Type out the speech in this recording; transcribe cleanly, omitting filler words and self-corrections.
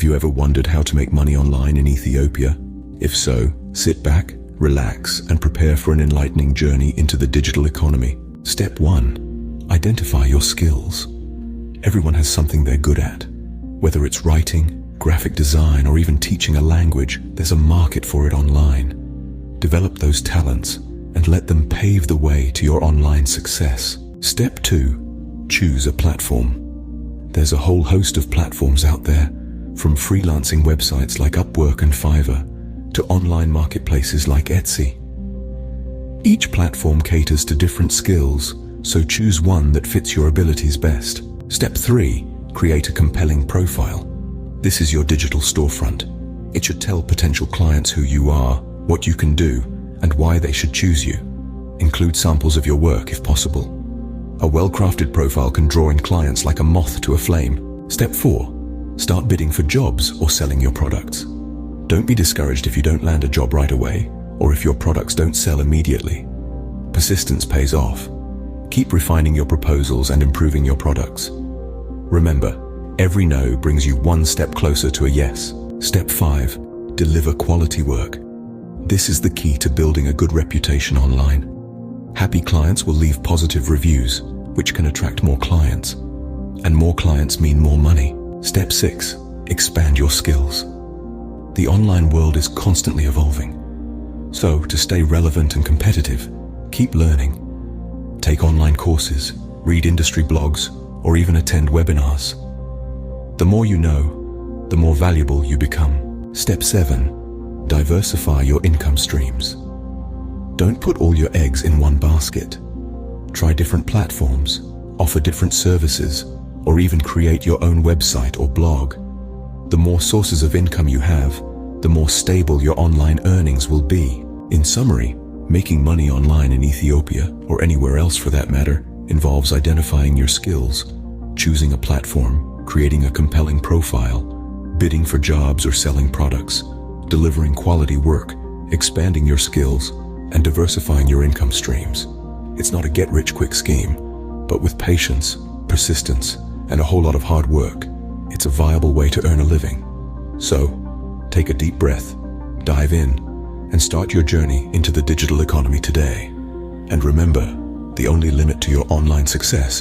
Have you ever wondered how to make money online in Ethiopia? If so, sit back, relax, and prepare for an enlightening journey into the digital economy. Step 1. Identify your skills. Everyone has something they're good at. Whether it's writing, graphic design, or even teaching a language, there's a market for it online. Develop those talents and let them pave the way to your online success. Step 2. Choose a platform. There's a whole host of platforms out there, from freelancing websites like Upwork and Fiverr to online marketplaces like Etsy. Each platform caters to different skills, so choose one that fits your abilities best. Step 3. Create a compelling profile. This is your digital storefront. It should tell potential clients who you are, what you can do, and why they should choose you. Include samples of your work if possible. A well-crafted profile can draw in clients like a moth to a flame. Step 4. Start bidding for jobs or selling your products. Don't be discouraged if you don't land a job right away, or if your products don't sell immediately. Persistence pays off. Keep refining your proposals and improving your products. Remember, every no brings you one step closer to a yes. Step 5. Deliver quality work. This is the key to building a good reputation online. Happy clients will leave positive reviews, which can attract more clients. And more clients mean more money. Step 6. Expand your skills. The online world is constantly evolving. So, to stay relevant and competitive, keep learning. Take online courses, read industry blogs, or even attend webinars. The more you know, the more valuable you become. Step 7. Diversify your income streams. Don't put all your eggs in one basket. Try different platforms, offer different services, or even create your own website or blog. The more sources of income you have, the more stable your online earnings will be. In summary, making money online in Ethiopia, or anywhere else for that matter, involves identifying your skills, choosing a platform, creating a compelling profile, bidding for jobs or selling products, delivering quality work, expanding your skills, and diversifying your income streams. It's not a get-rich-quick scheme, but with patience, persistence, and a whole lot of hard work, it's a viable way to earn a living. So, take a deep breath, dive in, and start your journey into the digital economy today. And remember, the only limit to your online success